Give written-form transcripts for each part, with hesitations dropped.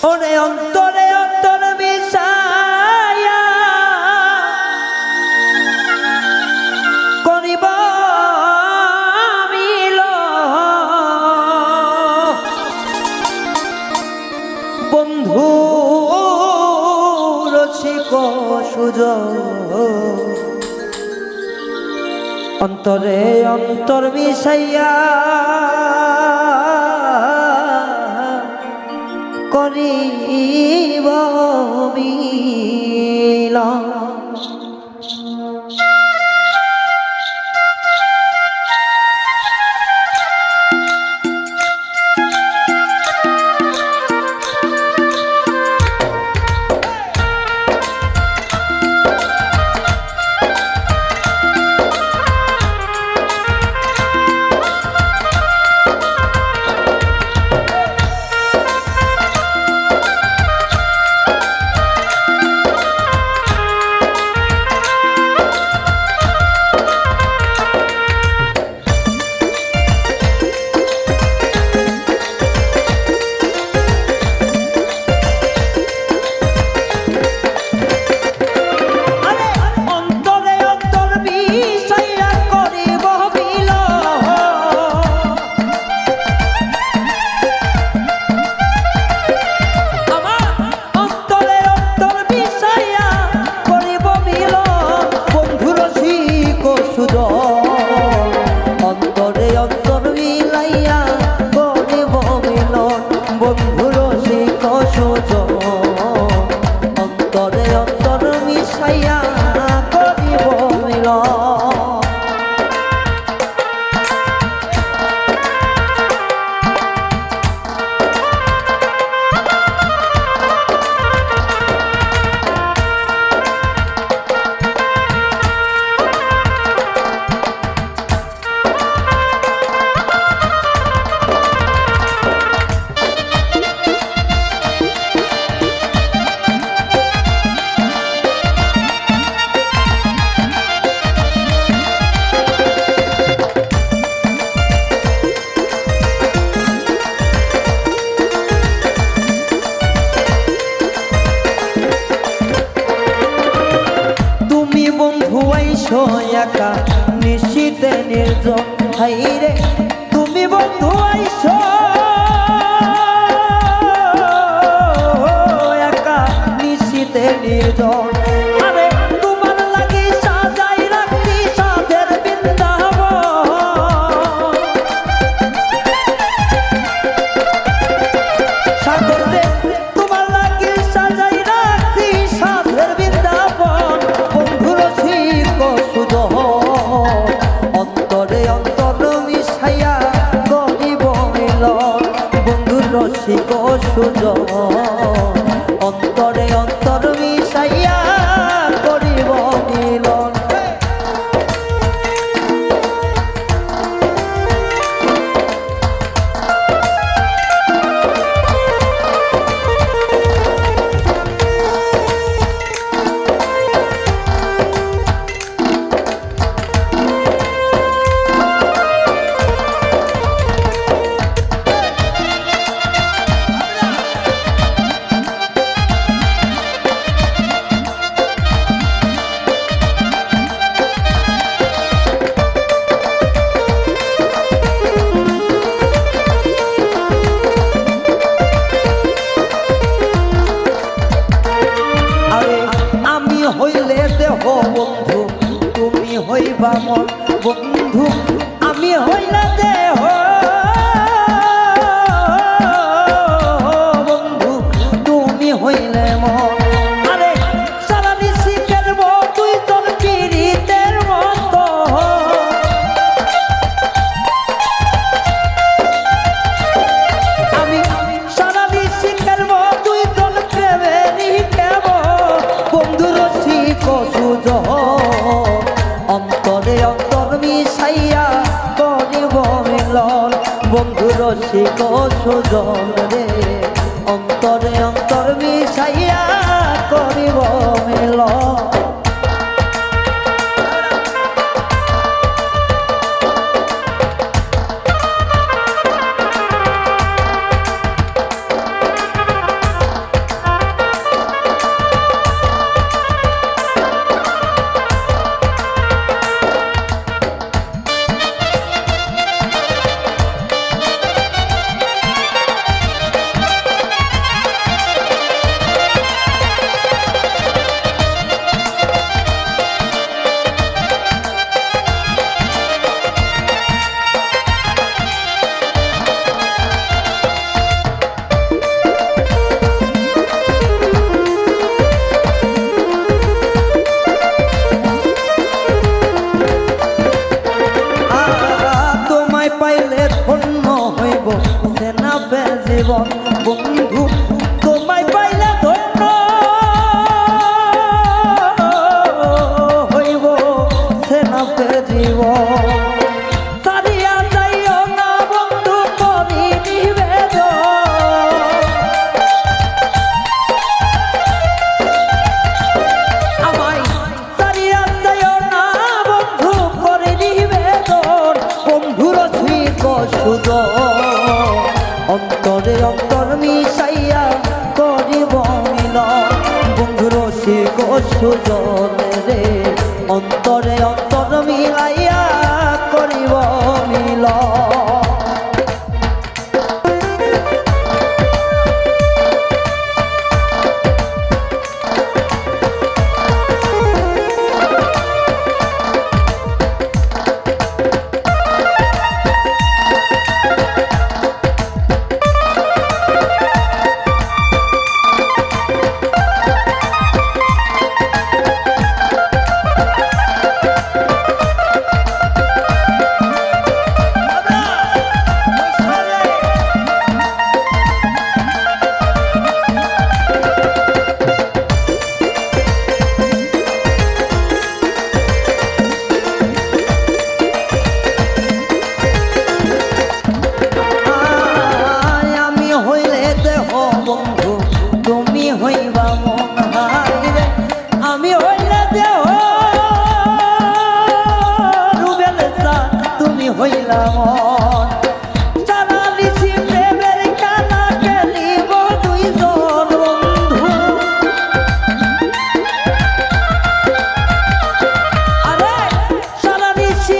ওরে অন্তরে অন্তর মিশায়া করিব মিল বন্ধু রসিক সুযোগ অন্তরে অন্তর মিশাইয়া করিব মিলন। একা নিশীতে নির্জন হাইরে তুমি বন্ধু আইছো একা নিশীতে নির্জন আরে তোমার লাগি সাজাই রাখছি সাধের বৃন্দাবন সাগরে তোমার লাগি সাজাই রাখছি সাধের বৃন্দাবন বন্ধু রসিক সুযোগ অন্তরে অন্তর মিশাইয়া করিব মিলন বন্ধু রসিক সুযোগ অন্তরে অন্তর মিশাইয়া করিব মিলন। হইলে দেহ বন্ধু তুমি হইবা মন বন্ধু আমি হইলে দেহ বন্ধু তুমি হইলে মন আরে সারা নিশিকের তুই তোর পীড়িতের মতো আমি সারা নিশিকের তুই তোর প্রেমেরই কেব বন্ধু রসিক সুযোগ অন্তরে অন্তর মিশাইয়া করিব মিলন বন্ধু রসিক সুযোগ রে অন্তরে অন্তর মিশাইয়া করিব মিলন। জীবন বন্ধু তোমায় পাইলে ধন্য হইব সে না পে জীবন সারিয়া যাইও না বন্ধু করি নিবেদন আমায় সারিয়া যাইও না বন্ধু করি নিবেদন বন্ধুর ঠিক সুজন অন্তরে অন্তর মিশাইয়া করিব মিলন বন্ধুর শিখ সুজন রে অন্তরে অন্তর মিলাইয়া করিব মিলন হইবা মন হাইরে আমি হইলে দেহ রুবেল তুমি হইলা মন সারা নিশি প্রেমের খেলা খেলিব দুইজন বন্ধু আরে সারা নিশি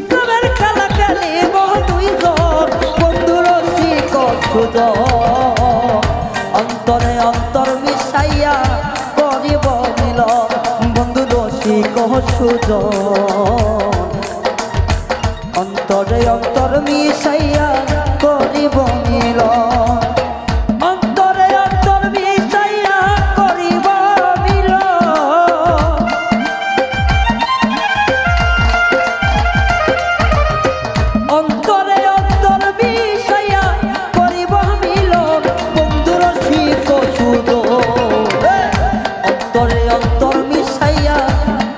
প্রেমের খেলা খেলিব দুইজন বন্ধুর শিখ সুজন অন্তরে অন্তর মিশাইয়া করিব মিলন বন্ধু রসিক সুজন অন্তরে অন্তর মিশাইয়া করিব মিলন অন্তরে অন্তর মিশাইয়া করিব মিলন অন্তরে অন্তর মিশাইয়া করিব মিলন বন্ধুর শিখ অন্তরে অন্তর মিশাইয়া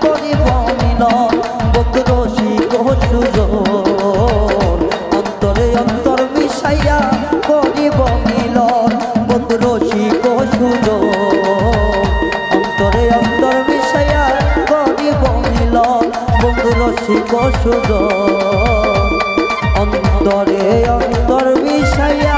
করিব মিলন বন্ধুর শিখ সুজন অন্তরে অন্তর মিশাইয়া করিব মিলন বন্ধুর শিখ সুজন অন্তরে অন্তর মিশাইয়া করিব মিলন বন্ধুর শিখ সুজন অন্তরে অন্তর মিশাইয়া